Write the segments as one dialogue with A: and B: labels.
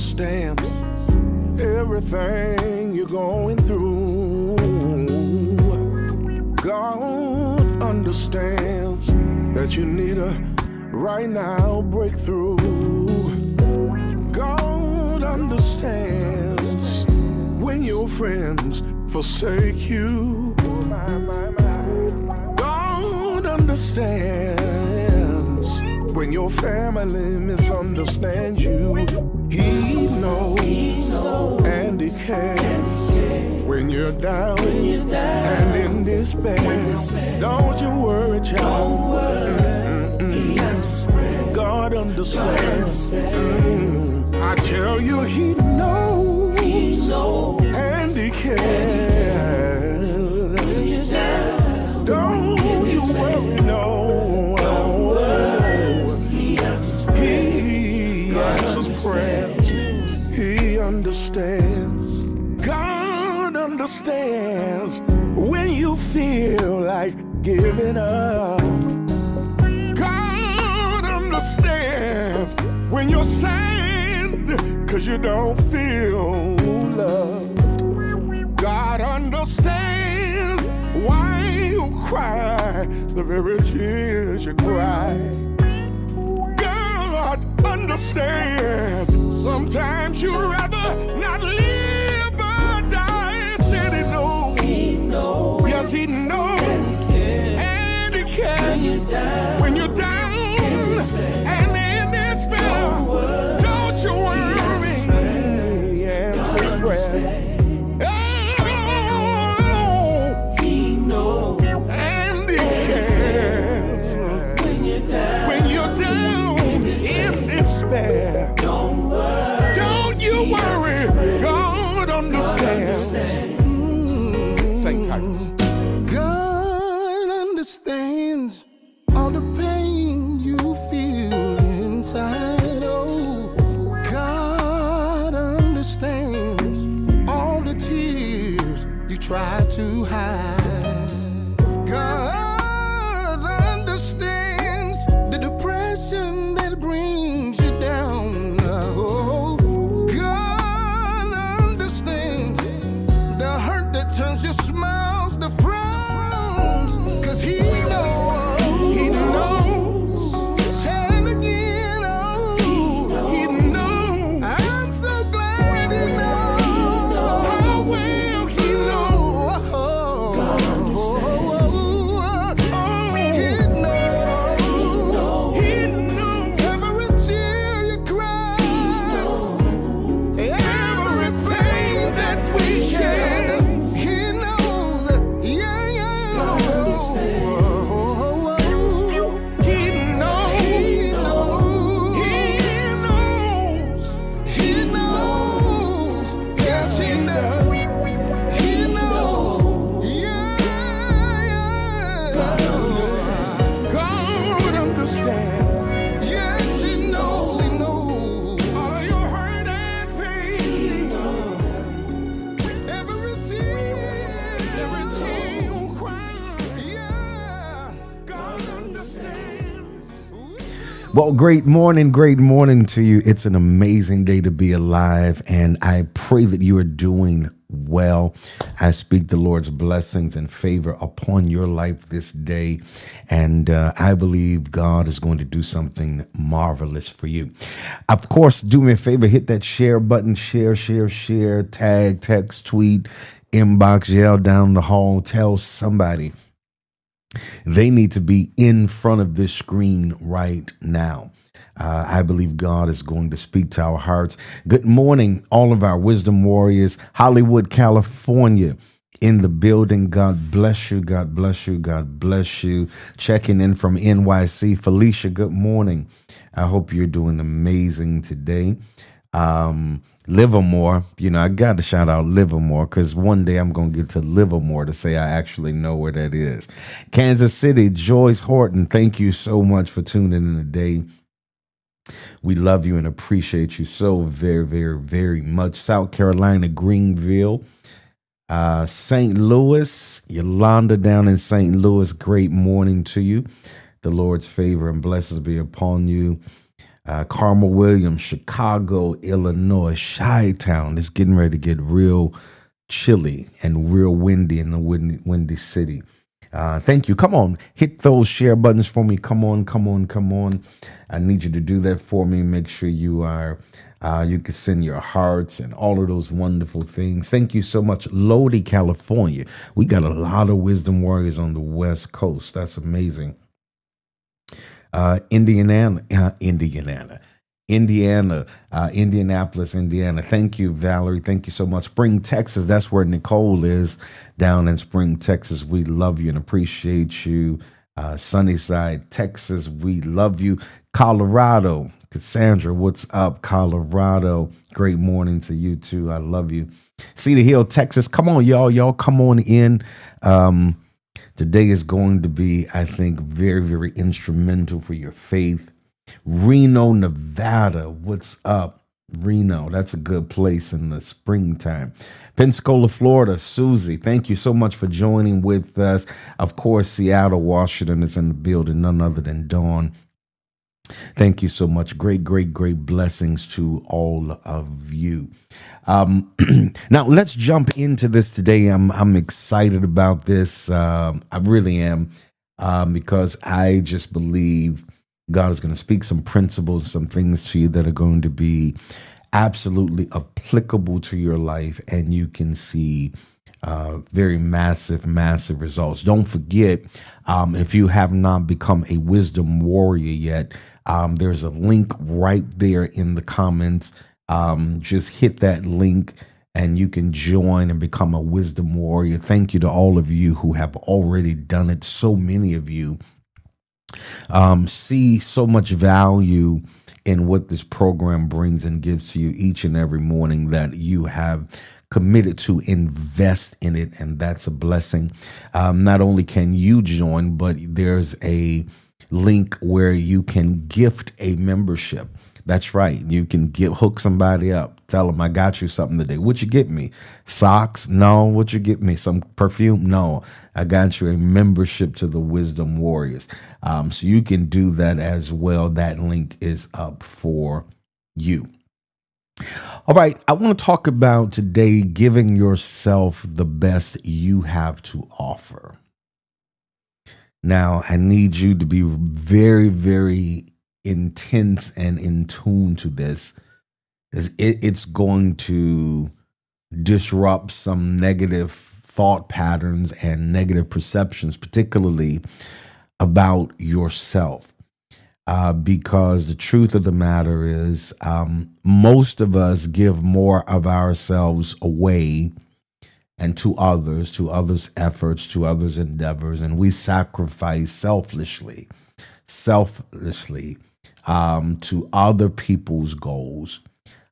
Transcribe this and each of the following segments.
A: understands everything you're going through. God understands that you need a right now breakthrough. God understands when your friends forsake you. God understands when your family misunderstands you. He knows and he cares when you're down and in despair. Don't you worry, child. God understands. I tell you, he knows and he cares. Don't you worry, no. He answers prayers. He understands. God understands when you feel like giving up. God understands when you're sad 'cause you don't feel loved. God understands why you cry the very tears you cry. God understands sometimes you'd rather not live or die. Said he knows. Yes, he knows. And he cares when you're down and in despair. Don't you worry. Answer prayer. He knows and he cares when you're down in despair. Don't you worry. God understands. Same type. God understands all the pain you feel inside. Oh, God understands all the tears you try to hide. God understands the depression that brings you down. Oh, God understands the hurt that turns your smiles to frowns. 'Cause he knows. He knows. Say it again. Oh, he knows. I'm so glad he knows. How well he knows. God understands. He knows. He knows. Every tear you cry. Every pain that we share. He knows. Yeah, yeah. He knows. He knows. He knows. Yes, he does. He knows. Yeah, yeah. God understands. Yes, he knows. He knows. All of your hurt and pain. Every tear you cry. Yeah, God understands.
B: Well, great morning to you. It's an amazing day to be alive, and I pray that you are doing well. I speak the Lord's blessings and favor upon your life this day, and I believe God is going to do something marvelous for you. Of course, do me a favor, hit that share button, share, tag, text, tweet, inbox, yell down the hall, tell somebody they need to be in front of this screen right now. I believe God is going to speak to our hearts. Good morning, all of our wisdom warriors. Hollywood, California in the building. God bless you. God bless you. God bless you. Checking in from NYC. Felicia, good morning. I hope you're doing amazing today. Livermore, I got to shout out Livermore because one day I'm going to get to Livermore to say I actually know where that is. Kansas City, Joyce Horton, thank you so much for tuning in today. We love you and appreciate you so very, very, very much. South Carolina, Greenville, St. Louis, Yolanda down in St. Louis, great morning to you. The Lord's favor and blessings be upon you. Carmel Williams, Chicago, Illinois, Chi-Town. It's getting ready to get real chilly and real windy in the windy city. Thank you. Come on, hit those share buttons for me. Come on, come on, come on. I need you to do that for me. Make sure you are. You can send your hearts and all of those wonderful things. Thank you so much, Lodi, California. We got a lot of wisdom warriors on the West Coast. That's amazing. Indianapolis, Indiana. Thank you, Valerie. Thank you so much. Spring, Texas. That's where Nicole is, down in Spring, Texas. We love you and appreciate you. Sunnyside, Texas. We love you. Colorado, Cassandra. What's up, Colorado? Great morning to you too. I love you. Cedar Hill, Texas. Come on, y'all. Y'all come on in. Today is going to be, I think, very, very instrumental for your faith. Reno, Nevada. What's up, Reno? That's a good place in the springtime. Pensacola, Florida. Susie, thank you so much for joining with us. Of course, Seattle, Washington is in the building, none other than Dawn. Thank you so much. Great, great, great blessings to all of you. Now let's jump into this today. I'm excited about this. I really am, because I just believe God is going to speak some principles, some things to you that are going to be absolutely applicable to your life, and you can see very massive, massive results. Don't forget, if you have not become a wisdom warrior yet, there's a link right there in the comments. Just hit that link and you can join and become a wisdom warrior. Thank you to all of you who have already done it. So many of you see so much value in what this program brings and gives to you each and every morning that you have committed to invest in it, and that's a blessing. Not only can you join, but there's a link where you can gift a membership. That's right. You can hook somebody up. Tell them, I got you something today. What you get me? Socks? No. What you get me? Some perfume? No. I got you a membership to the Wisdom Warriors. So you can do that as well. That link is up for you. All right. I want to talk about today giving yourself the best you have to offer. Now, I need you to be very, very intense and in tune to this, because it's going to disrupt some negative thought patterns and negative perceptions, particularly about yourself. Because the truth of the matter is, most of us give more of ourselves away and to others' efforts, to others' endeavors, and we sacrifice selflessly to other people's goals.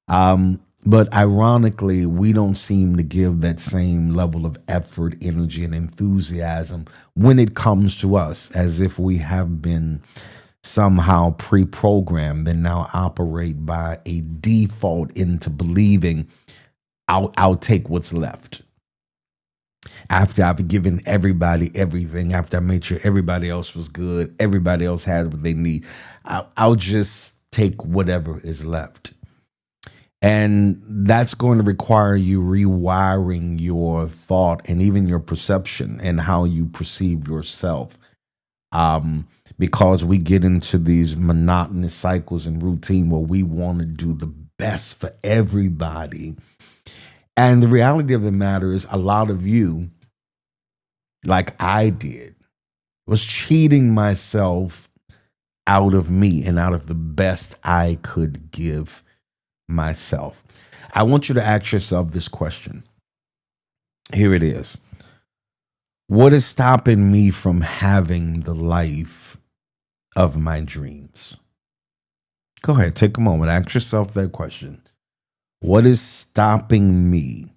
B: But ironically, we don't seem to give that same level of effort, energy, and enthusiasm when it comes to us, as if we have been somehow pre-programmed and now operate by a default into believing I'll take what's left. After I've given everybody everything, after I made sure everybody else was good, everybody else had what they need, I'll just take whatever is left. And that's going to require you rewiring your thought and even your perception and how you perceive yourself. Because we get into these monotonous cycles and routine where we want to do the best for everybody. And the reality of the matter is, a lot of you, like I did, was cheating myself out of me and out of the best I could give myself. I want you to ask yourself this question. Here it is. What is stopping me from having the life of my dreams? Go ahead, take a moment. Ask yourself that question. What is stopping me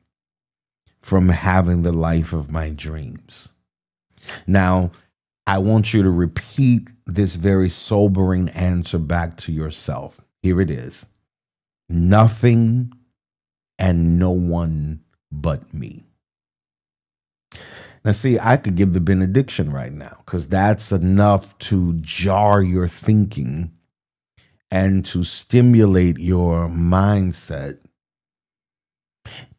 B: from having the life of my dreams? Now, I want you to repeat this very sobering answer back to yourself. Here it is. Nothing and no one but me. Now, see, I could give the benediction right now, because that's enough to jar your thinking and to stimulate your mindset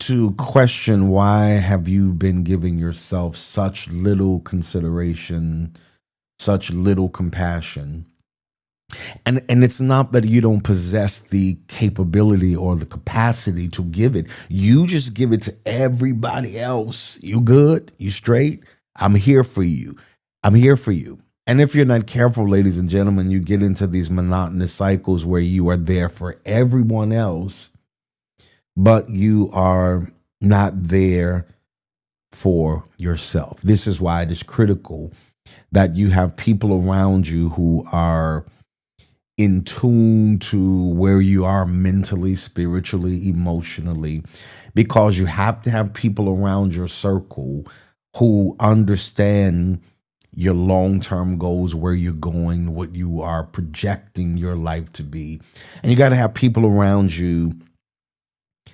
B: to question why have you been giving yourself such little consideration, such little compassion. And it's not that you don't possess the capability or the capacity to give it. You just give it to everybody else. You good? You straight? I'm here for you. I'm here for you. And if you're not careful, ladies and gentlemen, you get into these monotonous cycles where you are there for everyone else, but you are not there for yourself. This is why it is critical that you have people around you who are in tune to where you are mentally, spiritually, emotionally, because you have to have people around your circle who understand your long-term goals, where you're going, what you are projecting your life to be. And you got to have people around you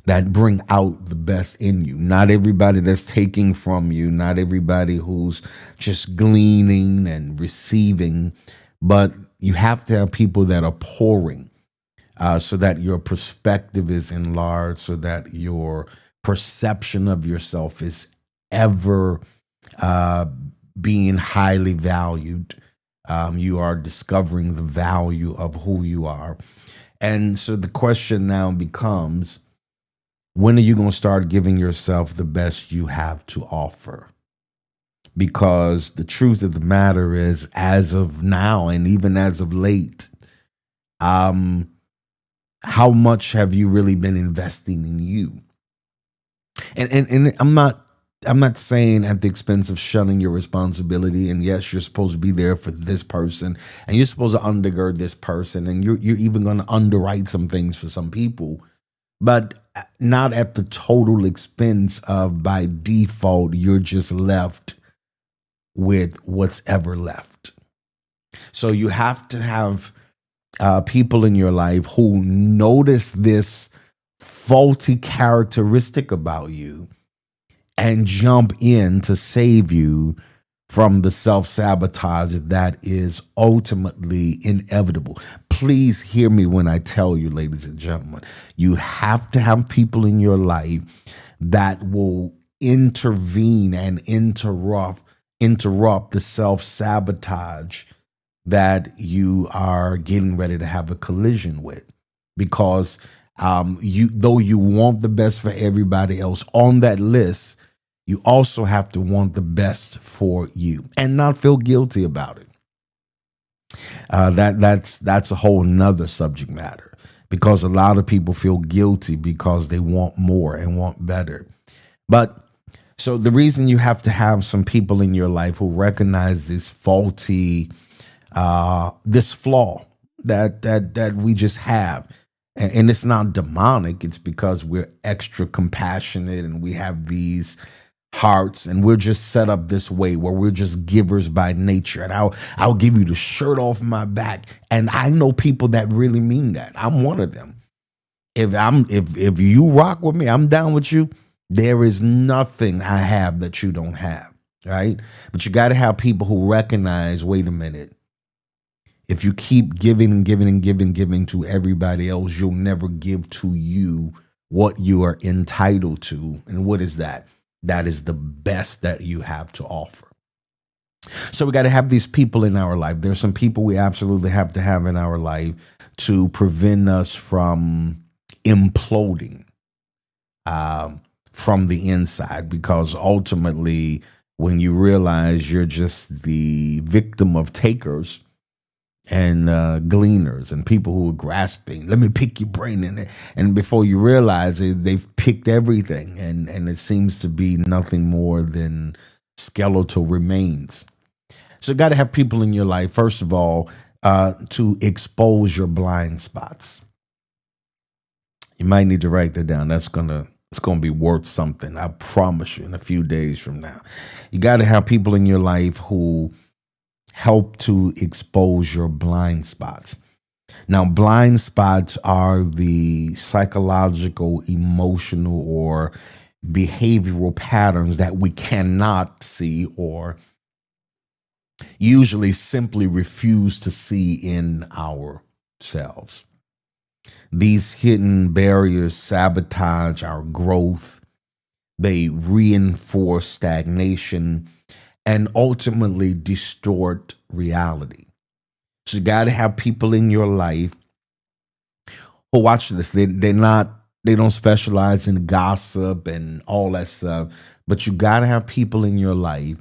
B: that bring out the best in you. Not everybody that's taking from you, not everybody who's just gleaning and receiving, but you have to have people that are pouring, so that your perspective is enlarged, so that your perception of yourself is ever being highly valued. You are discovering the value of who you are. And so the question now becomes, when are you going to start giving yourself the best you have to offer? Because the truth of the matter is, as of now, and even as of late, how much have you really been investing in you? And I'm not saying at the expense of shunning your responsibility. And yes, you're supposed to be there for this person, and you're supposed to undergird this person, and you're even going to underwrite some things for some people, but not at the total expense of, by default, you're just left with what's ever left. So you have to have people in your life who notice this faulty characteristic about you and jump in to save you from the self-sabotage that is ultimately inevitable. Please hear me when I tell you, ladies and gentlemen, you have to have people in your life that will intervene and interrupt the self-sabotage that you are getting ready to have a collision with. Because though you want the best for everybody else on that list, you also have to want the best for you and not feel guilty about it. That's a whole nother subject matter, because a lot of people feel guilty because they want more and want better. But so the reason you have to have some people in your life who recognize this faulty, this flaw that we just have, and it's not demonic. It's because we're extra compassionate and we have these hearts, and we're just set up this way where we're just givers by nature. And I'll give you the shirt off my back. And I know people that really mean that. I'm one of them. If you rock with me, I'm down with you. There is nothing I have that you don't have, right? But you got to have people who recognize, wait a minute, if you keep giving and giving and giving to everybody else, you'll never give to you what you are entitled to. And what is that? That is the best that you have to offer. So we got to have these people in our life. There's some people we absolutely have to have in our life to prevent us from imploding from the inside, because ultimately, when you realize you're just the victim of takers and gleaners and people who are grasping, let me pick your brain, and before you realize it, they've picked everything, and it seems to be nothing more than skeletal remains. So you got to have people in your life, first of all, to expose your blind spots. You might need to write that down. It's gonna be worth something, I promise you, in a few days from now. You got to have people in your life who help to expose your blind spots. Now, blind spots are the psychological, emotional, or behavioral patterns that we cannot see, or usually simply refuse to see in ourselves. These hidden barriers sabotage our growth, they reinforce stagnation, and ultimately distort reality. So you got to have people in your life who watch this. They don't specialize in gossip and all that stuff, but you got to have people in your life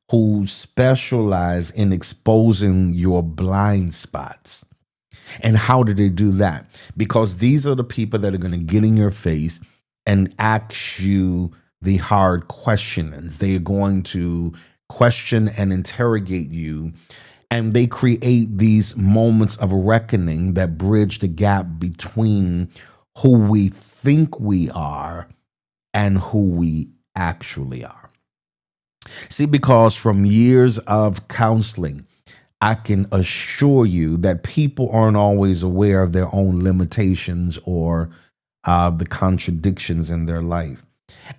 B: who specialize in exposing your blind spots. And how do they do that? Because these are the people that are going to get in your face and ask you the hard questions. They are going to question and interrogate you. And they create these moments of reckoning that bridge the gap between who we think we are and who we actually are. See, because from years of counseling, I can assure you that people aren't always aware of their own limitations or the contradictions in their life.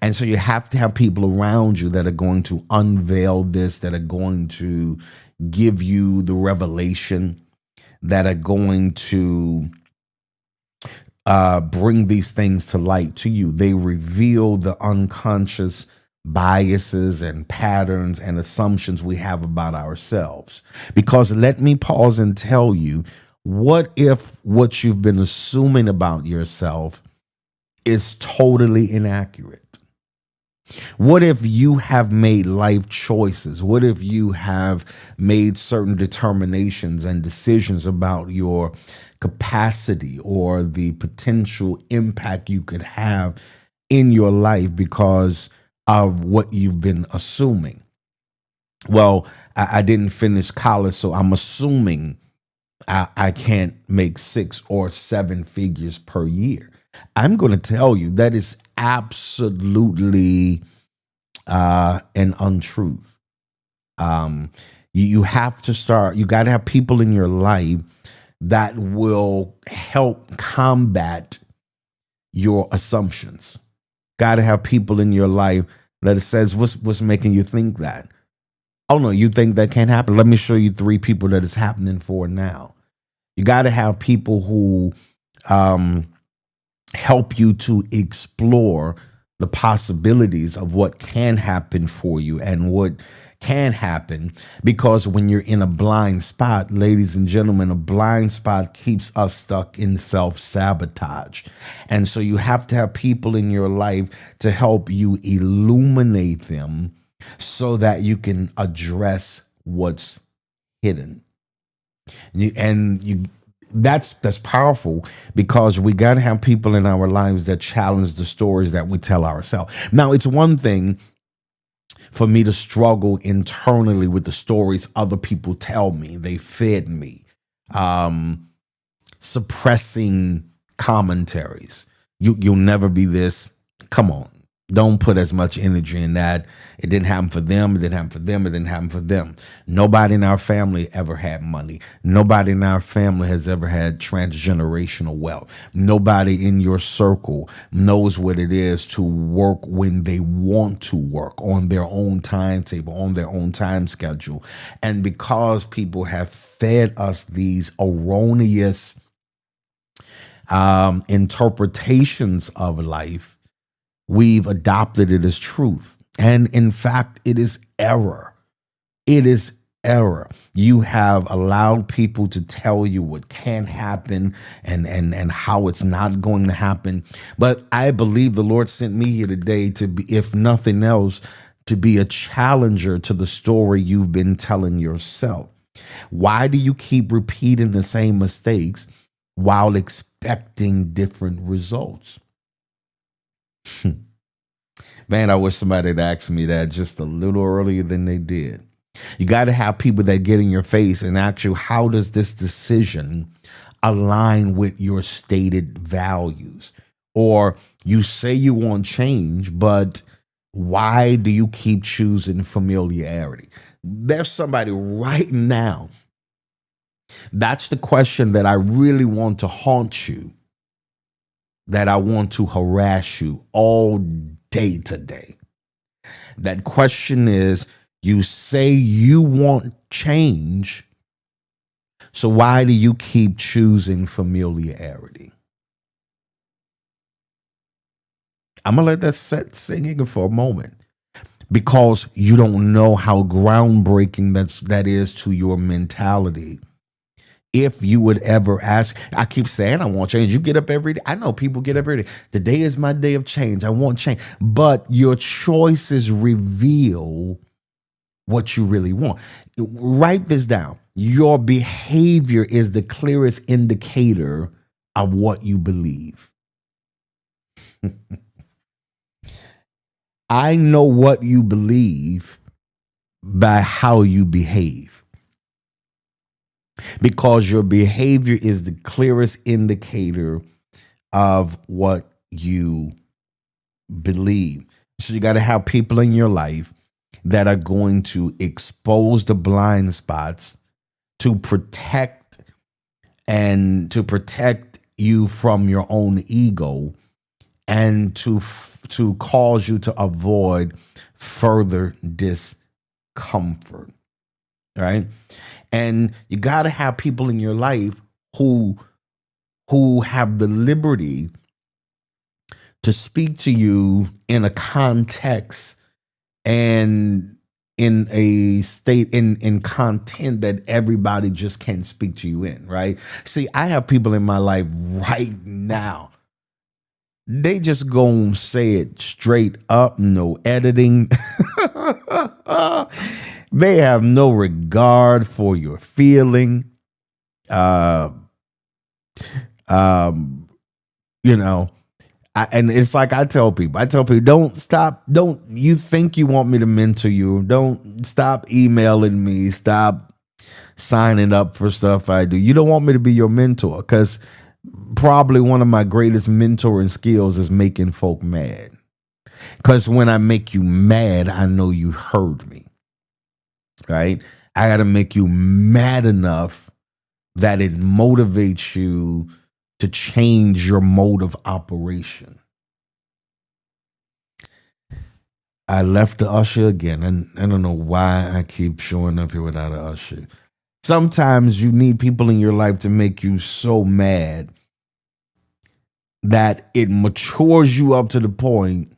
B: And so you have to have people around you that are going to unveil this, that are going to give you the revelation, that are going to bring these things to light to you. They reveal the unconscious biases and patterns and assumptions we have about ourselves. Because let me pause and tell you, what if what you've been assuming about yourself is totally inaccurate? What if you have made life choices? What if you have made certain determinations and decisions about your capacity or the potential impact you could have in your life because of what you've been assuming? Well, I didn't finish college, so I'm assuming I can't make 6 or 7 figures per year. I'm going to tell you that is absolutely an untruth. You have to start, you got to have people in your life that will help combat your assumptions. Got to have people in your life that says, what's making you think that? Oh no, you think that can't happen? Let me show you 3 people that it's happening for now. You got to have people who help you to explore the possibilities of what can happen for you and what can happen. Because when you're in a blind spot, ladies and gentlemen, a blind spot keeps us stuck in self-sabotage. And so you have to have people in your life to help you illuminate them so that you can address what's hidden. That's powerful, because we got to have people in our lives that challenge the stories that we tell ourselves. Now, it's one thing for me to struggle internally with the stories other people tell me. They fed me, suppressing commentaries. You'll never be this. Come on. Don't put as much energy in that. It didn't happen for them. It didn't happen for them. It didn't happen for them. Nobody in our family ever had money. Nobody in our family has ever had transgenerational wealth. Nobody in your circle knows what it is to work when they want to work on their own timetable, on their own time schedule. And because people have fed us these erroneous interpretations of life, we've adopted it as truth. And in fact, it is error. It is error. You have allowed people to tell you what can happen and how it's not going to happen. But I believe the Lord sent me here today to be, if nothing else, to be a challenger to the story you've been telling yourself. Why do you keep repeating the same mistakes while expecting different results? Man, I wish somebody had asked me that just a little earlier than they did. You got to have people that get in your face and ask you, how does this decision align with your stated values? Or you say you want change, but why do you keep choosing familiarity? There's somebody right now. That's the question that I really want to haunt you, that I want to harass you all day today. That question is, you say you want change, so why do you keep choosing familiarity? I'm gonna let that set singing for a moment because you don't know how groundbreaking that is to your mentality. If you would ever ask, I keep saying I want change. You get up every day. I know people get up every day. Today is my day of change. I want change. But your choices reveal what you really want. Write this down. Your behavior is the clearest indicator of what you believe. I know what you believe by how you behave because your behavior is the clearest indicator of what you believe. So you got to have people in your life that are going to expose the blind spots to protect you from your own ego and to cause you to avoid further discomfort, right? And you got to have people in your life who have the liberty to speak to you in a context and in a state in content that everybody just can't speak to you in, right? See, I have people in my life right now. They just gonna say it straight up, no editing. They have no regard for your feeling. Uh, you know, and it's like I tell people, don't you think you want me to mentor you? Don't stop emailing me, stop signing up for stuff I do. You don't want me to be your mentor because probably one of my greatest mentoring skills is making folk mad. Because when I make you mad, I know you heard me, right? I got to make you mad enough that it motivates you to change your mode of operation. I left the usher again, and I don't know why I keep showing up here without an usher. Sometimes you need people in your life to make you so mad that it matures you up to the point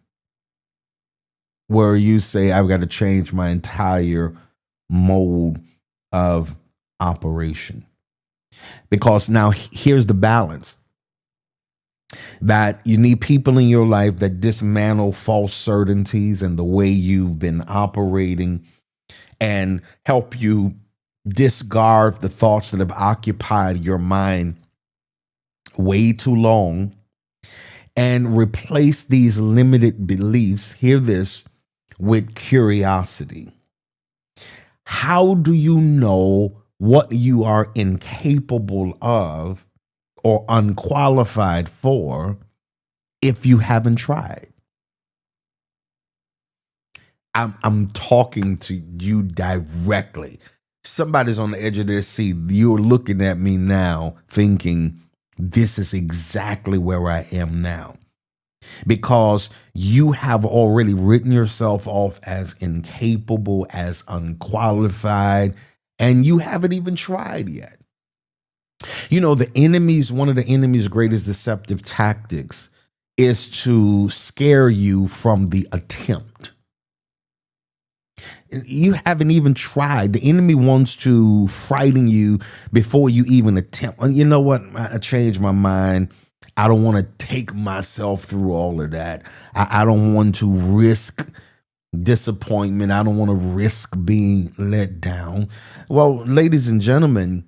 B: where you say, I've got to change my entire mode of operation. Because now here's the balance. That you need people in your life that dismantle false certainties and the way you've been operating and help you discard the thoughts that have occupied your mind way too long and replace these limited beliefs, hear this, with curiosity. How do you know what you are incapable of or unqualified for if you haven't tried? I'm talking to you directly. Somebody's on the edge of their seat. You're looking at me now thinking, this is exactly where I am now. Because you have already written yourself off as incapable, as unqualified, and you haven't even tried yet. You know, one of the enemy's greatest deceptive tactics is to scare you from the attempt. You haven't even tried. The enemy wants to frighten you before you even attempt. You know what? I changed my mind. I don't want to take myself through all of that. I don't want to risk disappointment. I don't want to risk being let down. Well, ladies and gentlemen,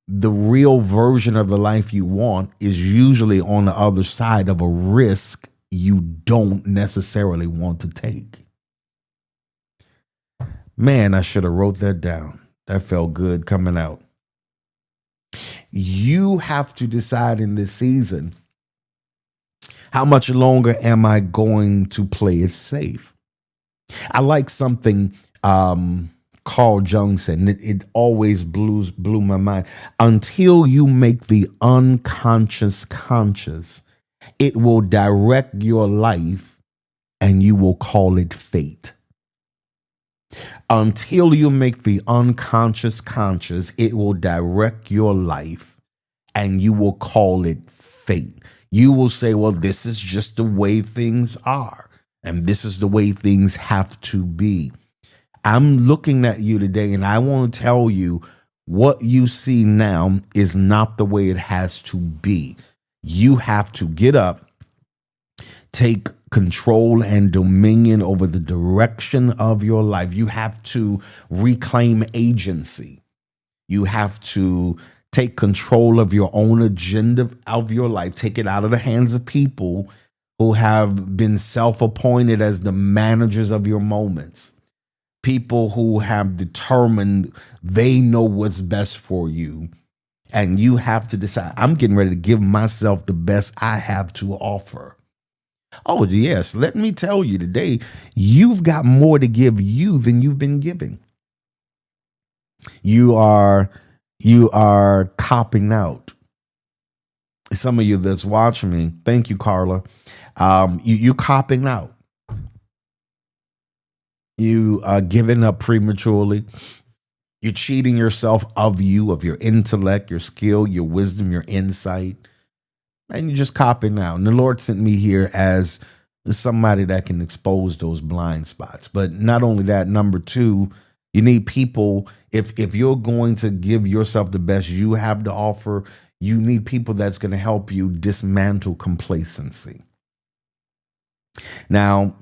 B: the real version of the life you want is usually on the other side of a risk you don't necessarily want to take. Man, I should have wrote that down. That felt good coming out. You have to decide in this season, how much longer am I going to play it safe? I like something Carl Jung said, and it always blew my mind. Until you make the unconscious conscious, it will direct your life and you will call it fate. Until you make the unconscious conscious, it will direct your life and you will call it fate. You will say, well, this is just the way things are, and this is the way things have to be. I'm looking at you today, and I want to tell you what you see now is not the way it has to be. You have to get up, take control and dominion over the direction of your life. You have to reclaim agency. You have to take control of your own agenda of your life. Take it out of the hands of people who have been self-appointed as the managers of your moments. People who have determined they know what's best for you. And you have to decide, I'm getting ready to give myself the best I have to offer. Oh, yes. Let me tell you today, you've got more to give you than you've been giving. You are copping out. Some of you that's watching me, thank you, Carla. You copping out. You are giving up prematurely. You're cheating yourself of your intellect, your skill, your wisdom, your insight. And you're just copping out. And the Lord sent me here as somebody that can expose those blind spots. But not only that, number two, you need people. If you're going to give yourself the best you have to offer, you need people that's going to help you dismantle complacency. Now,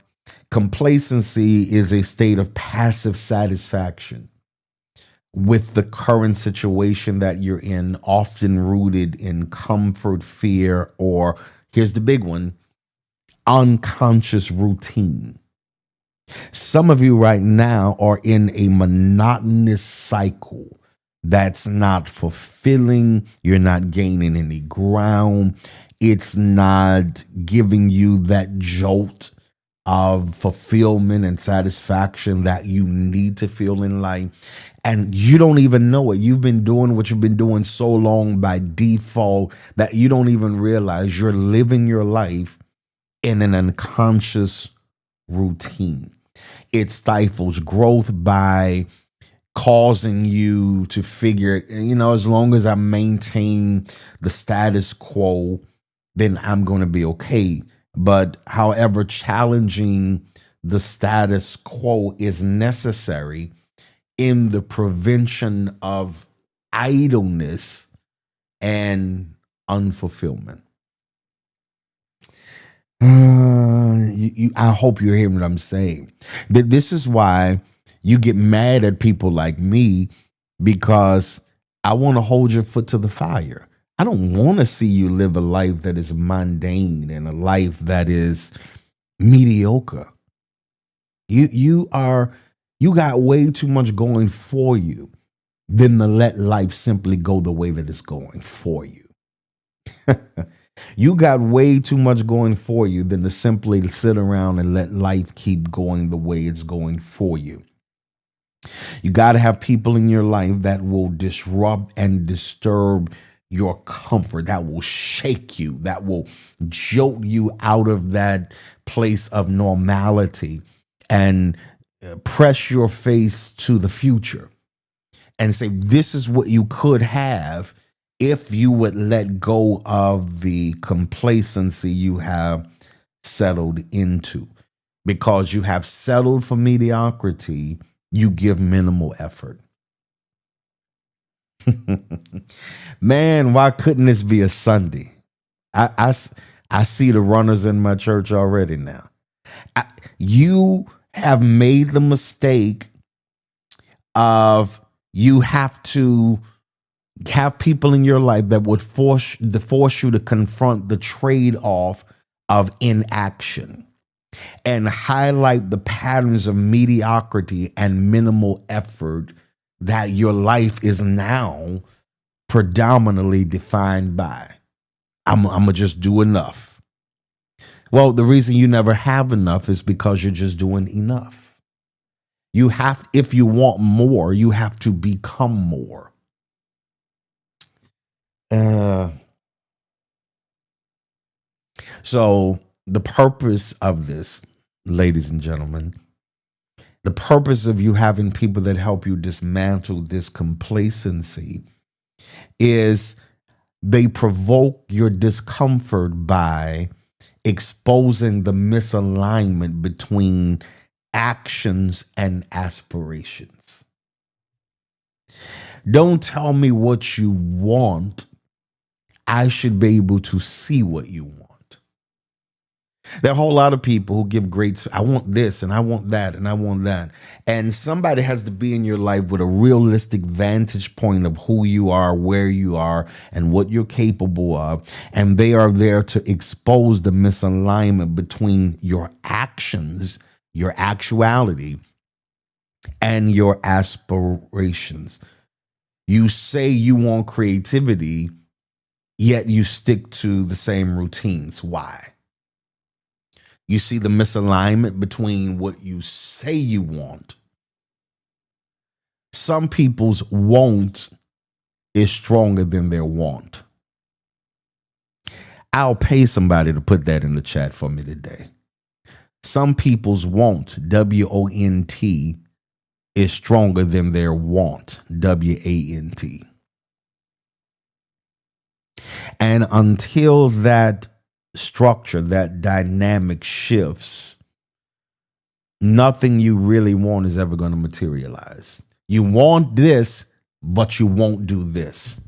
B: complacency is a state of passive satisfaction with the current situation that you're in, often rooted in comfort, fear, or here's the big one, unconscious routine. Some of you right now are in a monotonous cycle that's not fulfilling. You're not gaining any ground. It's not giving you that jolt of fulfillment and satisfaction that you need to feel in life. And you don't even know it. You've been doing what you've been doing so long by default that you don't even realize you're living your life in an unconscious routine. It stifles growth by causing you to figure, as long as I maintain the status quo, then I'm going to be okay. But however challenging the status quo is necessary in the prevention of idleness and unfulfillment. I hope you're hearing what I'm saying. This is why you get mad at people like me, because I want to hold your foot to the fire. I don't want to see you live a life that is mundane and a life that is mediocre. You got way too much going for you than to let life simply go the way that it's going for you. You got way too much going for you than to simply sit around and let life keep going the way it's going for you. You got to have people in your life that will disrupt and disturb your comfort, that will shake you, that will jolt you out of that place of normality and press your face to the future and say, this is what you could have if you would let go of the complacency you have settled into. Because you have settled for mediocrity, you give minimal effort. Man, why couldn't this be a Sunday? I see the runners in my church already now. You have made the mistake of you have to have people in your life that would force you to confront the trade-off of inaction and highlight the patterns of mediocrity and minimal effort that your life is now predominantly defined by. I'm gonna just do enough. Well, the reason you never have enough is because you're just doing enough. If you want more, you have to become more. So the purpose of this, ladies and gentlemen, the purpose of you having people that help you dismantle this complacency is They provoke your discomfort by exposing the misalignment between actions and aspirations. Don't tell me what you want. I should be able to see what you want. There are a whole lot of people who give great, I want this and I want that and I want that. And somebody has to be in your life with a realistic vantage point of who you are, where you are, and what you're capable of. And they are there to expose the misalignment between your actions, your actuality, and your aspirations. You say you want creativity, yet you stick to the same routines. Why? You see the misalignment between what you say you want. Some people's want is stronger than their want. I'll pay somebody to put that in the chat for me today. Some people's want, W-O-N-T, is stronger than their want, W-A-N-T. And until that structure, that dynamic shifts, nothing you really want is ever going to materialize. You want this, but you won't do this.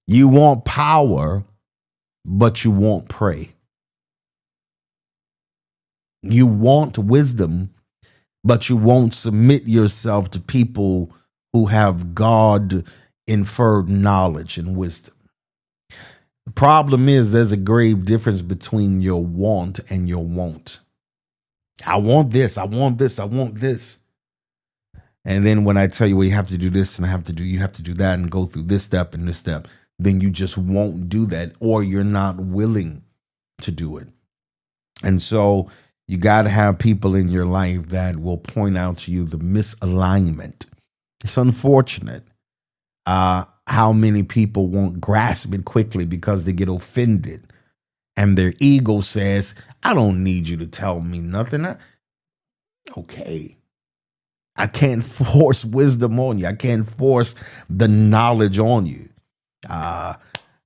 B: You want power, but you won't pray. You want wisdom, but you won't submit yourself to people who have God inferred knowledge and wisdom. The problem is there's a grave difference between your want and your won't. I want this, I want this, I want this. And then when I tell you, well, you have to do this and you have to do that and go through this step and this step, then you just won't do that, or you're not willing to do it. And so you got to have people in your life that will point out to you the misalignment. It's unfortunate how many people won't grasp it quickly because they get offended. And their ego says, I don't need you to tell me nothing. Okay. I can't force wisdom on you. I can't force the knowledge on you.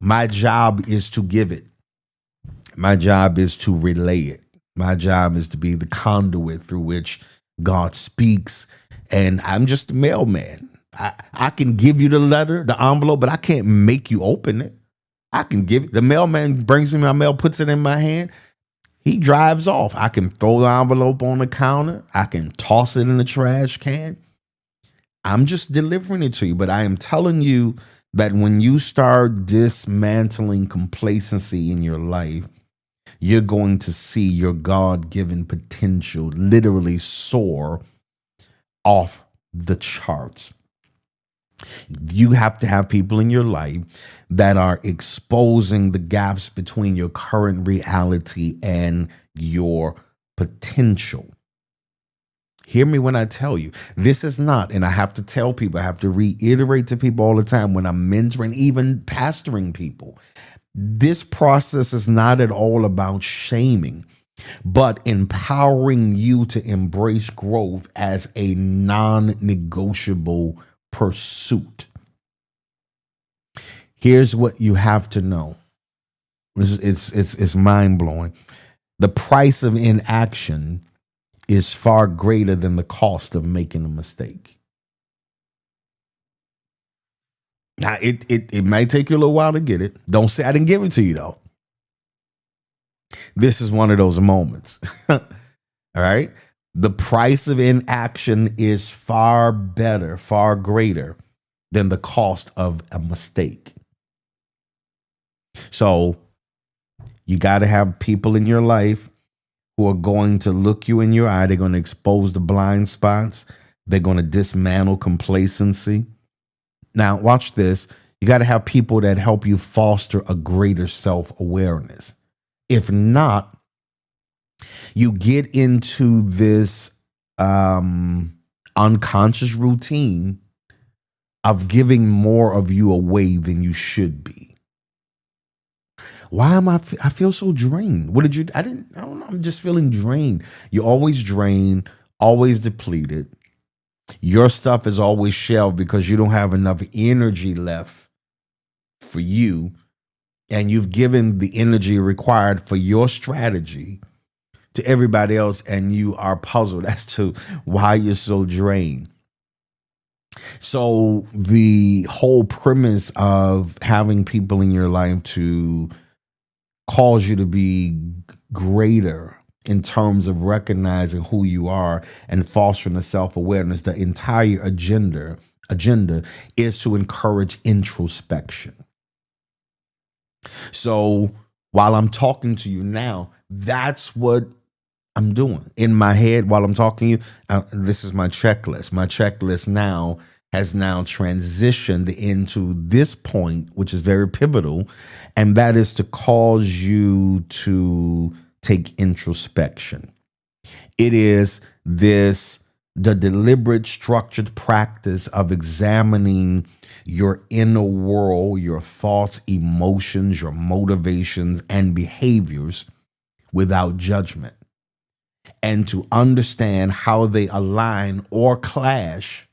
B: My job is to give it. My job is to relay it. My job is to be the conduit through which God speaks. And I'm just a mailman. I can give you the letter, the envelope, but I can't make you open it. I can give it. The mailman brings me my mail, puts it in my hand. He drives off. I can throw the envelope on the counter. I can toss it in the trash can. I'm just delivering it to you. But I am telling you that when you start dismantling complacency in your life, you're going to see your God-given potential literally soar off the charts. You have to have people in your life that are exposing the gaps between your current reality and your potential. Hear me when I tell you, this is not, and I have to tell people, I have to reiterate to people all the time when I'm mentoring, even pastoring people. This process is not at all about shaming, but empowering you to embrace growth as a non-negotiable pursuit. Here's what you have to know. It's mind-blowing. The price of inaction is far greater than the cost of making a mistake. Now, it might take you a little while to get it. Don't say I didn't give it to you, though. This is one of those moments. All right? The price of inaction is far better, far greater than the cost of a mistake. So you got to have people in your life who are going to look you in your eye. They're going to expose the blind spots. They're going to dismantle complacency. Now, watch this. You got to have people that help you foster a greater self-awareness. If not, you get into this unconscious routine of giving more of you away than you should be. Why am I feel so drained? What did you, I don't know. I'm just feeling drained. You're always drained, always depleted. Your stuff is always shelved because you don't have enough energy left for you, and you've given the energy required for your strategy to everybody else, and you are puzzled as to why you're so drained. So the whole premise of having people in your life to cause you to be greater in terms of recognizing who you are and fostering a self-awareness, the entire agenda is to encourage introspection. So while I'm talking to you now, that's what I'm doing in my head while I'm talking to you. This is my checklist. My checklist now has now transitioned into this point, which is very pivotal, and that is to cause you to take introspection. It is the deliberate, structured practice of examining your inner world, your thoughts, emotions, your motivations, and behaviors without judgment, and to understand how they align or clash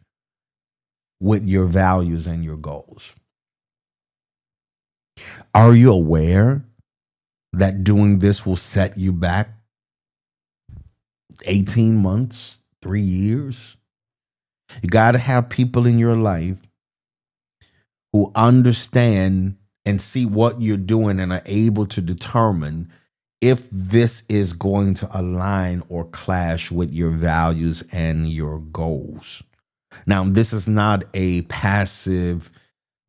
B: with your values and your goals. Are you aware that doing this will set you back 18 months, 3 years? You got to have people in your life who understand and see what you're doing and are able to determine if this is going to align or clash with your values and your goals. Now, this is not a passive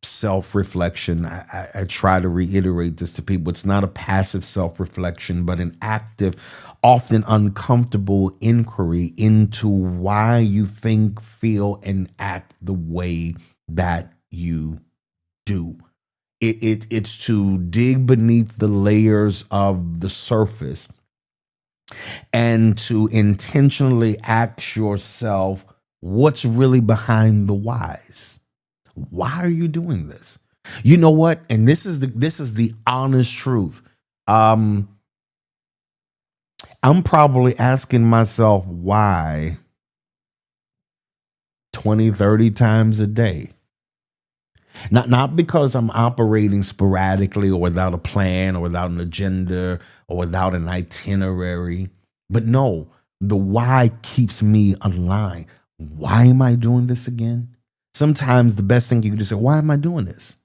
B: self-reflection. I try to reiterate this to people. It's not a passive self-reflection, but an active, often uncomfortable inquiry into why you think, feel, and act the way that you do. It's to dig beneath the layers of the surface and to intentionally ask yourself what's really behind the whys. Why are you doing this? You know what? And this is the honest truth. I'm probably asking myself why 20, 30 times a day. Not because I'm operating sporadically or without a plan or without an agenda or without an itinerary, but no, the why keeps me aligned. Why am I doing this again? Sometimes the best thing you can do is say, why am I doing this?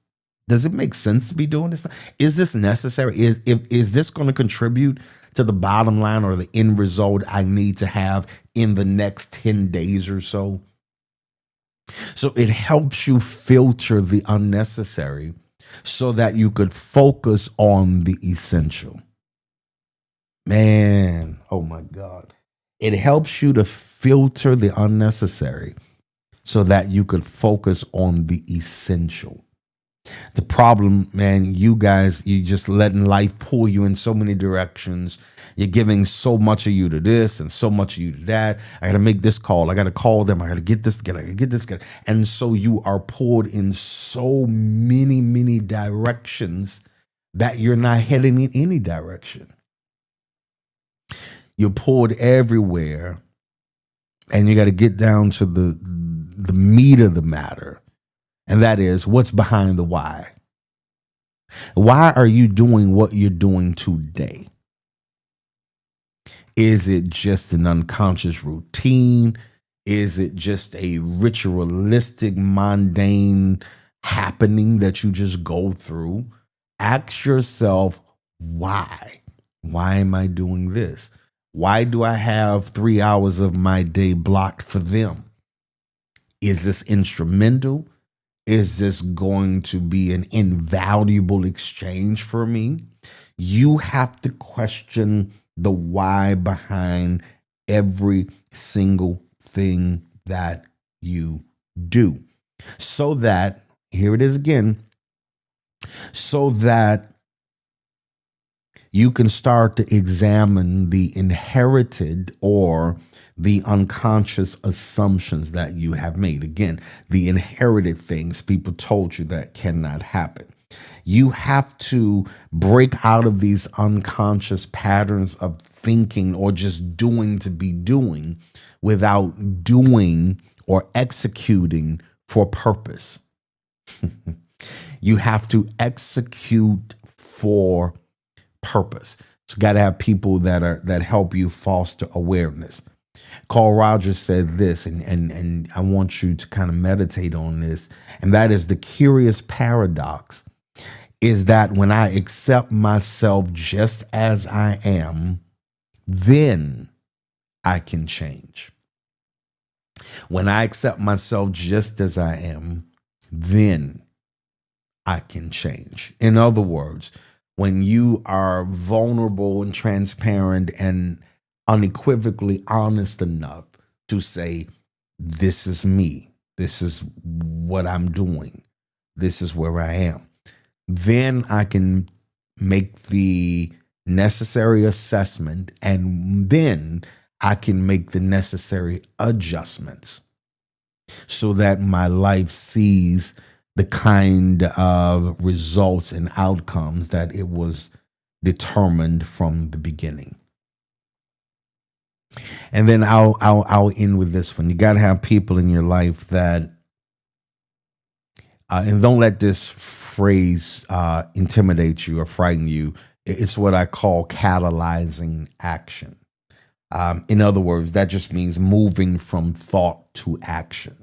B: Does it make sense to be doing this? Is this necessary? Is this going to contribute to the bottom line or the end result I need to have in the next 10 days or so? So it helps you filter the unnecessary so that you could focus on the essential. Man, oh my God. It helps you to filter the unnecessary so that you could focus on the essential. The problem, man, you guys, you just letting life pull you in so many directions. You're giving so much of you to this and so much of you to that. I got to make this call. I got to call them. I got to get this together. I got to get this together. And so you are pulled in so many, many directions that you're not heading in any direction. You're pulled everywhere, and you got to get down to the meat of the matter. And that is, what's behind the why? Why are you doing what you're doing today? Is it just an unconscious routine? Is it just a ritualistic, mundane happening that you just go through? Ask yourself, why? Why am I doing this? Why do I have 3 hours of my day blocked for them? Is this instrumental? Is this going to be an invaluable exchange for me? You have to question the why behind every single thing that you do. So that, here it is again, so that you can start to examine the inherited or the unconscious assumptions that you have made. Again, the inherited things people told you that cannot happen. You have to break out of these unconscious patterns of thinking or just doing to be doing without doing or executing for purpose. You have to execute for purpose. So you got to have people that help you foster awareness. Carl Rogers said this, and I want you to kind of meditate on this, and that is the curious paradox is that when I accept myself just as I am, then I can change. When I accept myself just as I am, then I can change. In other words, when you are vulnerable and transparent and unequivocally honest enough to say, this is me, this is what I'm doing, this is where I am, then I can make the necessary assessment, and then I can make the necessary adjustments so that my life sees the kind of results and outcomes that it was determined from the beginning. And then I'll end with this one. You got to have people in your life that, and don't let this phrase intimidate you or frighten you. It's what I call catalyzing action. In other words, that just means moving from thought to action.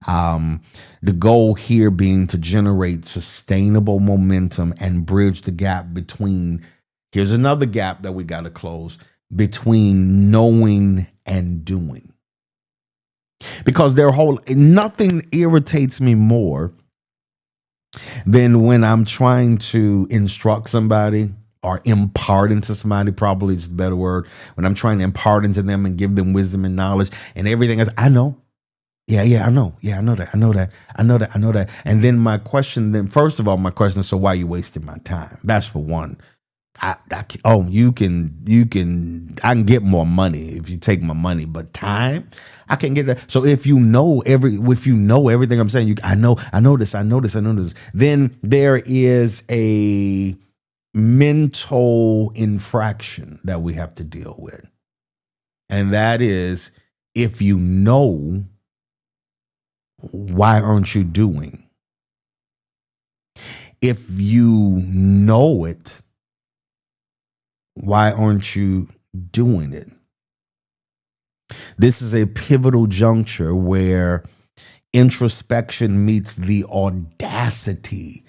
B: The goal here being to generate sustainable momentum and bridge the gap between, here's another gap that we got to close, between knowing and doing. Because nothing irritates me more than when I'm trying to instruct somebody or impart into somebody, probably is the better word, when I'm trying to impart into them and give them wisdom and knowledge and everything else. I know. Yeah, I know. Yeah, I know that. And then my question, first of all, my question is, so why are you wasting my time? That's for one. I can get more money if you take my money, but time, I can't get that. So if you know everything I'm saying, I know this. Then there is a mental infraction that we have to deal with. And that is, if you know, why aren't you doing? If you know it, why aren't you doing it? This is a pivotal juncture where introspection meets the audacity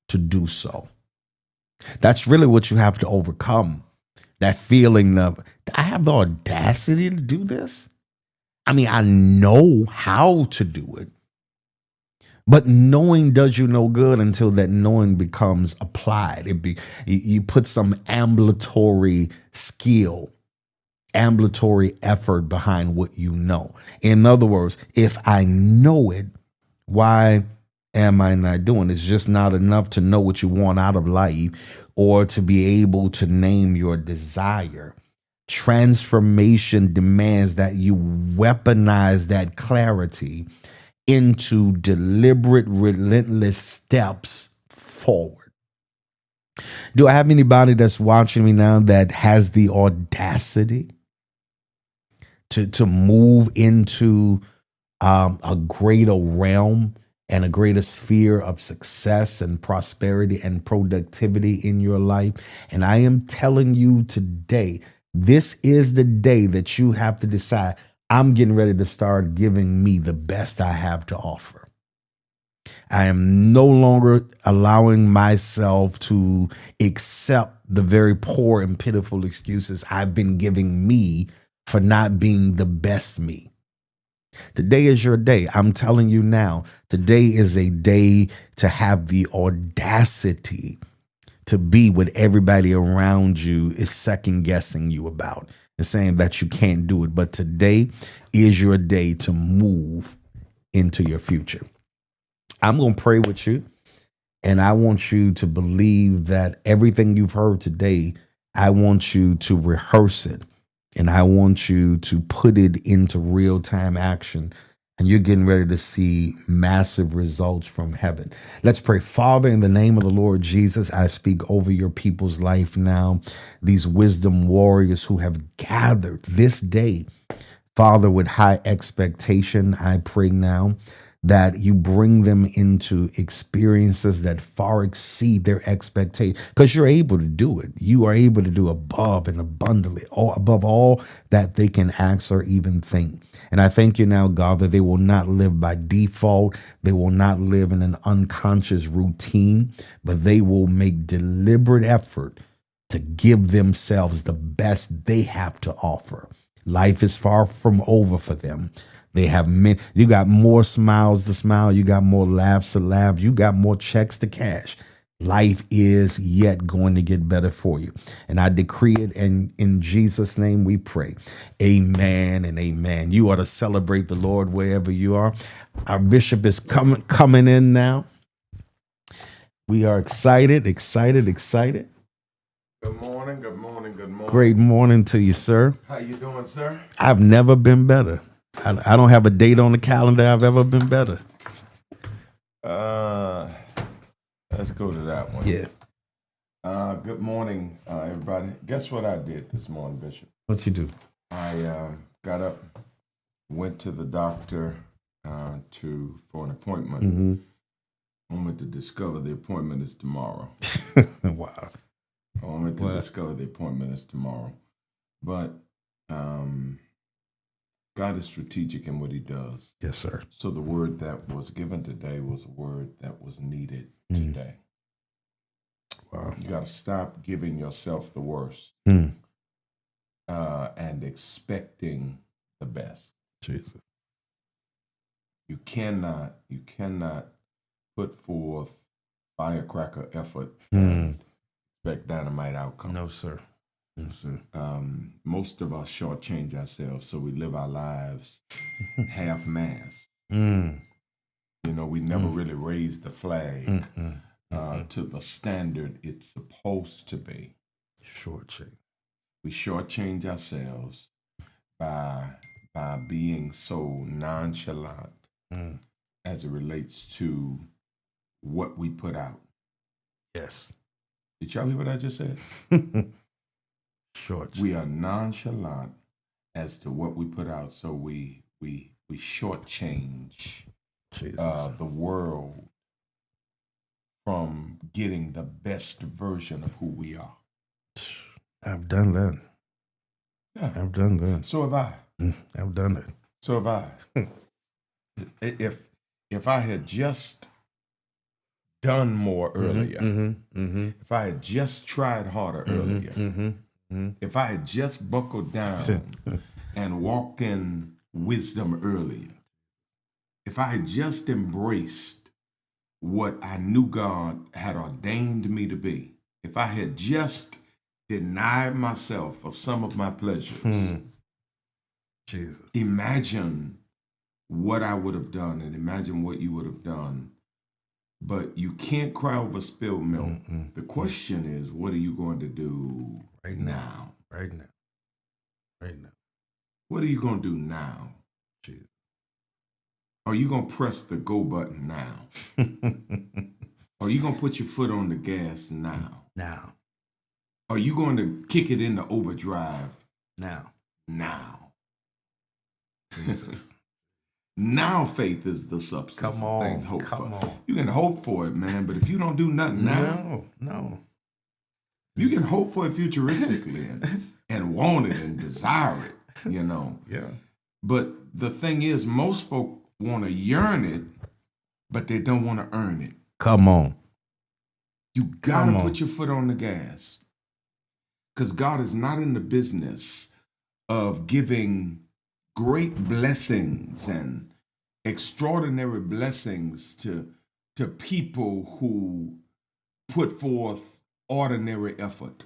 B: to do so. That's really what you have to overcome. That feeling of, I have the audacity to do this. I mean, I know how to do it, but knowing does you no good until that knowing becomes applied. You put some ambulatory skill, ambulatory effort behind what you know. In other words, if I know it, why am I not doing it? It's just not enough to know what you want out of life or to be able to name your desire. Transformation demands that you weaponize that clarity into deliberate, relentless steps forward. Do I have anybody that's watching me now that has the audacity to move into a greater realm and a greater sphere of success and prosperity and productivity in your life? And I am telling you today, this is the day that you have to decide, I'm getting ready to start giving me the best I have to offer. I am no longer allowing myself to accept the very poor and pitiful excuses I've been giving me for not being the best me. Today is your day. I'm telling you now, today is a day to have the audacity to be what everybody around you is second guessing you about and saying that you can't do it. But today is your day to move into your future. I'm going to pray with you, and I want you to believe that everything you've heard today, I want you to rehearse it, and I want you to put it into real-time action. And you're getting ready to see massive results from heaven. Let's pray. Father, in the name of the Lord Jesus, I speak over your people's life now. These wisdom warriors who have gathered this day, Father, with high expectation, I pray now that you bring them into experiences that far exceed their expectation, because you're able to do it. You are able to do above and abundantly, all above all that they can ask or even think. And I thank you now, God, that they will not live by default. They will not live in an unconscious routine, but they will make deliberate effort to give themselves the best they have to offer. Life is far from over for them. They have you got more smiles to smile. You got more laughs to laugh. You got more checks to cash. Life is yet going to get better for you. And I decree it, and in Jesus' name we pray. Amen and amen. You ought to celebrate the Lord wherever you are. Our bishop is coming in now. We are excited.
A: Good morning, good morning, good morning.
B: Great morning to you, sir.
A: How you doing, sir?
B: I've never been better. I don't have a date on the calendar I've ever been better.
A: Let's go to that one.
B: Yeah.
A: Good morning, everybody. Guess what I did this morning, Bishop?
B: What you do?
A: I got up, went to the doctor for an appointment.
B: Mm-hmm.
A: Only to discover the appointment is tomorrow.
B: Wow.
A: Only to discover the appointment is tomorrow. But God is strategic in what he does.
B: Yes, sir.
A: So the word that was given today was a word that was needed today.
B: Wow.
A: You got to stop giving yourself the worst and expecting the best.
B: Jesus.
A: You cannot put forth firecracker effort and expect dynamite outcome.
B: No, sir. No, sir.
A: Most of us shortchange ourselves, so we live our lives half-mast. You know, we never really raise the flag to the standard it's supposed to be.
B: Shortchange.
A: We shortchange ourselves by being so nonchalant as it relates to what we put out.
B: Yes.
A: Did y'all hear what I just said?
B: Shortchange.
A: We are nonchalant as to what we put out, so we shortchange the world from getting the best version of who we are.
B: I've done that.
A: Yeah.
B: I've done that.
A: So have I.
B: I've done it.
A: So have I. If I had just done more earlier, if I had just tried harder earlier, if I had just buckled down and walked in wisdom earlier, if I had just embraced what I knew God had ordained me to be, if I had just denied myself of some of my pleasures,
B: Jesus.
A: imagine what I would have done and imagine what you would have done. But you can't cry over spilled milk. The question is, what are you going to do
B: Right
A: now?
B: Right now. Right now.
A: What are you going to do now?
B: Jesus.
A: Are you going to press the go button now? Are you going to put your foot on the gas now?
B: Now.
A: Are you going to kick it into overdrive
B: Now.
A: now?
B: Jesus.
A: Now faith is the substance
B: Come
A: of
B: on.
A: things hoped
B: Come
A: for.
B: on.
A: You can hope for it, man, but if you don't do nothing now,
B: No.
A: you can hope for it futuristically and want it and desire it, you know.
B: Yeah.
A: But the thing is, most folk want to yearn it, but they don't want to earn it.
B: Come on.
A: You got to
B: Come on.
A: put your foot on the gas. Because God is not in the business of giving great blessings and extraordinary blessings to people who put forth ordinary effort.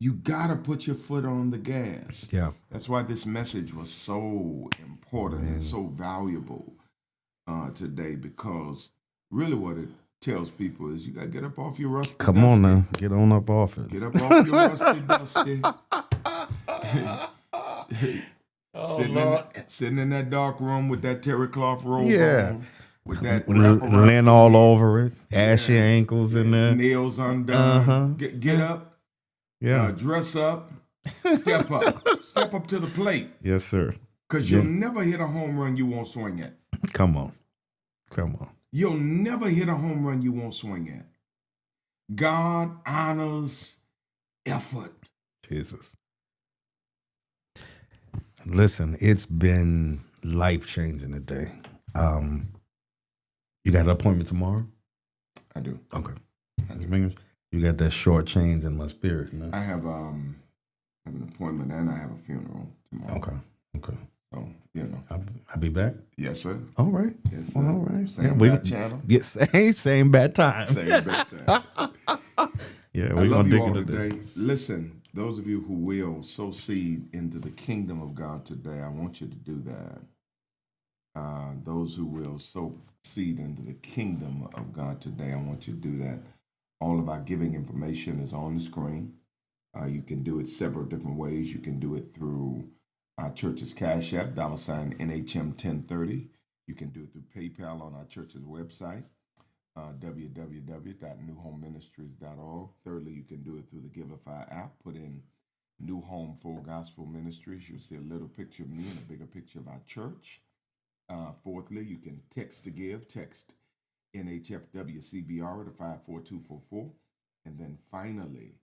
A: You got to put your foot on the gas.
B: Yeah.
A: That's why this message was so important and so valuable today, because really what it tells people is you got to get up off your rusty
B: Come
A: dusty.
B: on now. Get on up off it.
A: Get up off your rusty dusty. Sitting in that dark room with that terry cloth robe on, with that wraparound,
B: Lint all over it. Ashy ankles in there.
A: nails undone. Get up.
B: Yeah.
A: Dress up. Step up. Step up to the plate.
B: Yes, sir.
A: Because you'll never hit a home run you won't swing at.
B: Come on.
A: You'll never hit a home run you won't swing at. God honors effort.
B: Jesus. Listen, it's been life-changing today. You got an appointment tomorrow?
A: I do.
B: Okay. You got that short change in my spirit, man.
A: I have an appointment and I have a funeral tomorrow.
B: Okay.
A: So, you know.
B: I'll be back?
A: Yes, sir.
B: All right.
A: Yes, sir.
B: All right.
A: Same bad channel.
B: Yes, same bad time.
A: Same bad time.
B: Yeah, we're going to dig into
A: today.
B: this.
A: Listen, those of you who will sow seed into the kingdom of God today, I want you to do that. Those who will sow seed into the kingdom of God today, I want you to do that. All of our giving information is on the screen. You can do it several different ways. You can do it through our church's Cash App, $ NHM 1030. You can do it through PayPal on our church's website, www.newhomeministries.org. Thirdly, you can do it through the Givelify app. Put in New Home Full Gospel Ministries. You'll see a little picture of me and a bigger picture of our church. Fourthly, you can text to give. Text NHFWCBR to 54244. And then finally,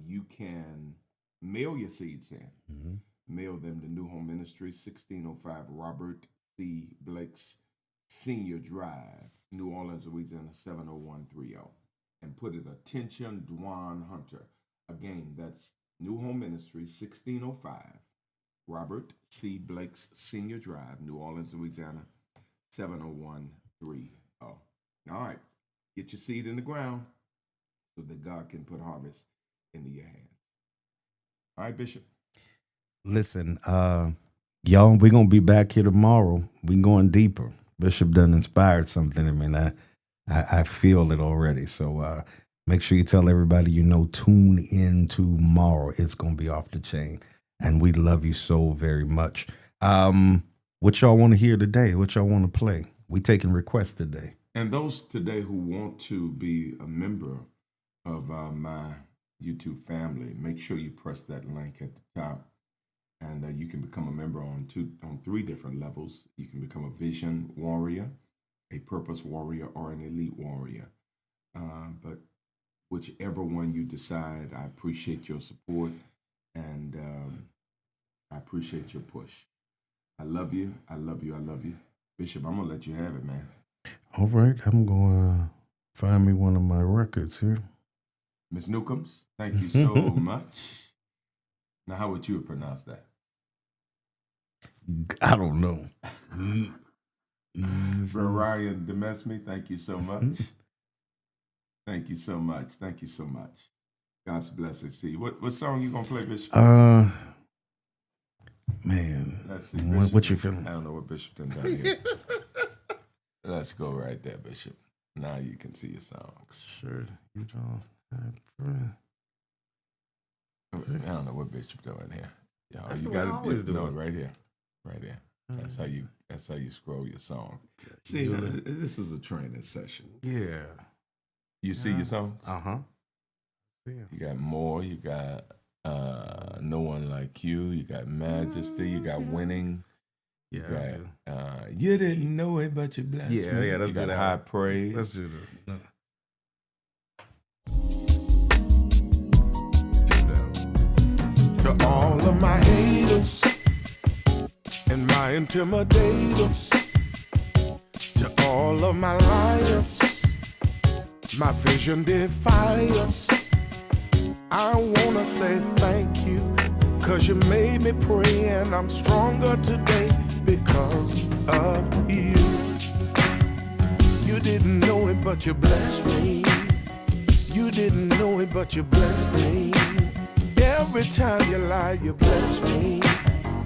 A: you can mail your seeds in. Mm-hmm. Mail them to New Home Ministries, 1605 Robert C. Blake's Senior Drive, New Orleans, Louisiana, 70130. And put it, attention, Dwan Hunter. Again, that's New Home Ministries, 1605 Robert C. Blake's Senior Drive, New Orleans, Louisiana, 70130. All right. Get your seed in the ground so that God can put harvest into your hands. All right, Bishop.
B: Listen, y'all, we're going to be back here tomorrow. We're going deeper. Bishop done inspired something in me. I feel it already. So make sure you tell everybody you know, tune in tomorrow. It's going to be off the chain. And we love you so very much. What y'all want to hear today? What y'all want to play? We taking requests today.
A: And those today who want to be a member of my YouTube family, make sure you press that link at the top. And you can become a member on 3 different levels. You can become a vision warrior, a purpose warrior, or an elite warrior. But whichever one you decide, I appreciate your support and I appreciate your push. I love you. I love you. I love you. Bishop, I'm going to let you have it, man.
B: All right. I'm going to find me one of my records here.
A: Miss Newcombs, thank you so much. Now, how would you pronounce that?
B: I don't know.
A: Ryan Demesme, thank you so much. Thank you so much. Thank you so much. God's blessings to you. What song you gonna play, Bishop?
B: Man.
A: Let's see, Bishop.
B: What you feeling?
A: I don't know what Bishop done here. Let's go right there, Bishop. Now you can see your songs.
B: Sure. You don't have
A: I don't know what Bishop doing here.
B: Y'all, you got to always do it
A: right here. Right there. That's how you scroll your song. See, this is a training session.
B: Yeah.
A: You see your songs?
B: Uh-huh.
A: Yeah. You got More, you got No One Like You, you got Majesty, you got Winning. You got You Didn't Know It, But You Blessed Me.
B: Yeah,
A: you got High Praise.
B: Let's do that.
A: To all of my haters and my intimidators, to all of my liars, my vision defiers, I wanna say thank you, 'cause you made me pray and I'm stronger today because of you. You didn't know it, but you blessed me. You didn't know it, but you blessed me. Every time you lie, you bless me.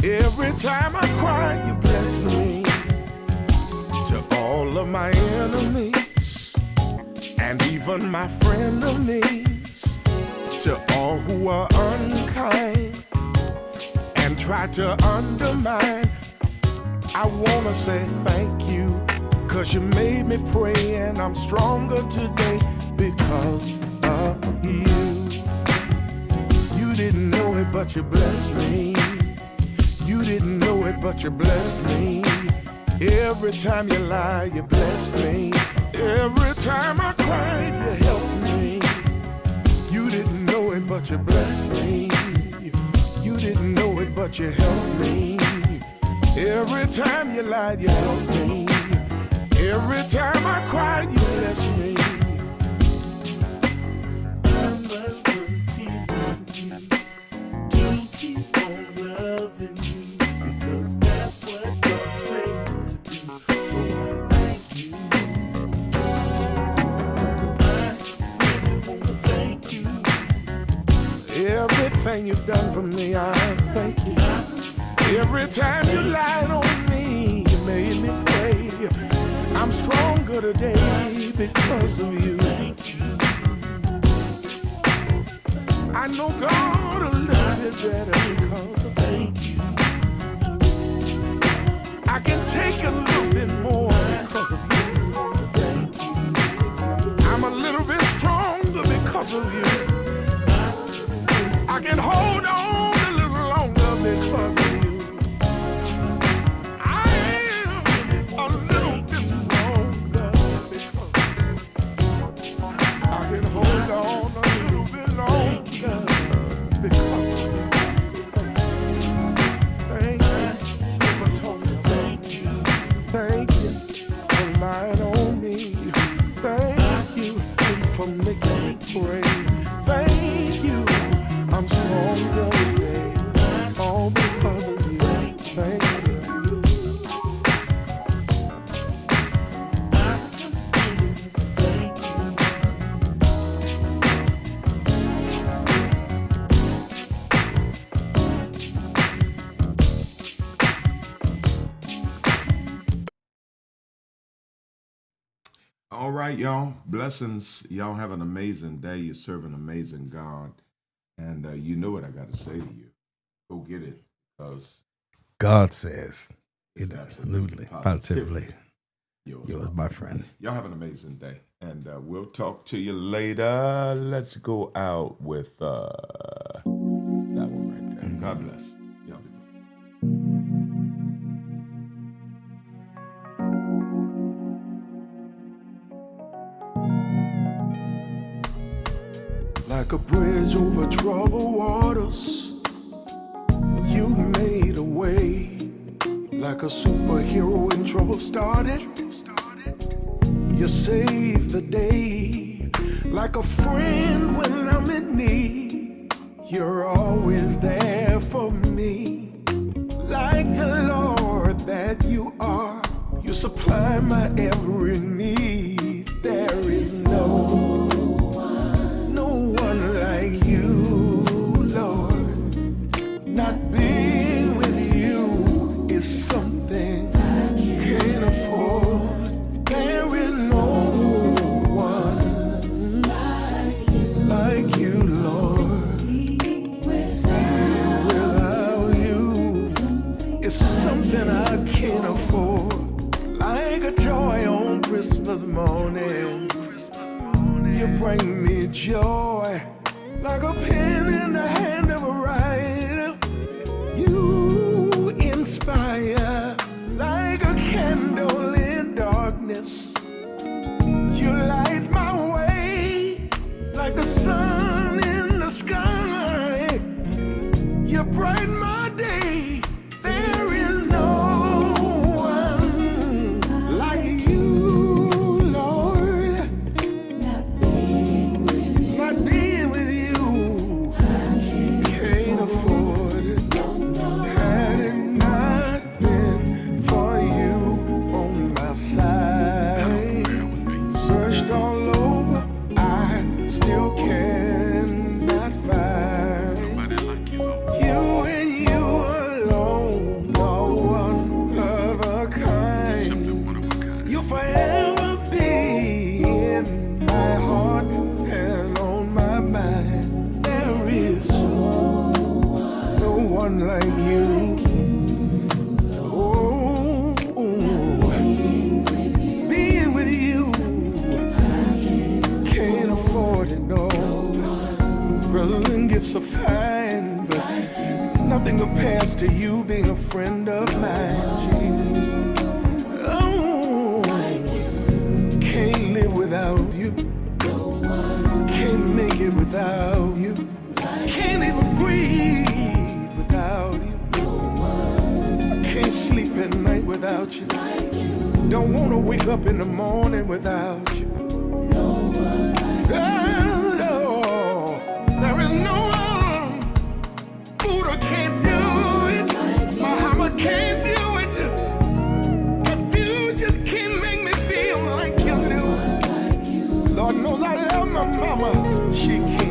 A: Every time I cry, you bless me. To all of my enemies and even my frenemies, to all who are unkind and try to undermine, I wanna say thank you, 'cause you made me pray and I'm stronger today because of you. You didn't know it, but you blessed me. You didn't know it, but you blessed me. Every time you lie, you blessed me. Every time I cried, you helped me. You didn't know it, but you blessed me. You didn't know it, but you helped me. Every time you lied, you helped me. Every time I cried, you blessed me. I must continue to keep on loving you, because that's what God's made to do. So I thank you. I really want to thank you. Everything you've done for me, I thank you. Every time you lied on me, you made me pray. I'm stronger today because of you. I know God a little bit better because of you. I can take a little bit more because of you. I'm a little bit stronger because of you. I can hold on a little longer because of you. All right, y'all. Blessings. Y'all have an amazing day. You serve an amazing God. And you know what I got to say to you. Go get it, because
B: God says it absolutely, positively. Yours, my friend.
A: Y'all have an amazing day. And we'll talk to you later. Let's go out with that one right there. Mm-hmm. God bless. Y'all be blessed. Like a bridge over troubled waters, you made a way. Like a superhero when trouble started, you saved the day. Like a friend when I'm in need, you're always there for me. Like the Lord that you are, you supply my every need. There is no one like you, Lord. Not being with you is something I can't afford. There is no one like you, Lord. Without you is something I can't afford. Like a joy on Christmas morning, you bring me joy. Like a pen in the hand of a writer, you inspire. Like a candle in darkness, you light my way. Like a sun in the sky, you brighten my day. There is no one like you, Lord. Not being with you, being a friend of mine, Jesus. Oh, can't live without you. Can't make it without you. Can't even breathe without you. I can't sleep at night without you. Don't want to wake up in the morning without you. Oh, there is no one. Buddha can't do it. Muhammad can't do it. Confucius can't make me feel like you do. Lord knows I love my mama. She can't.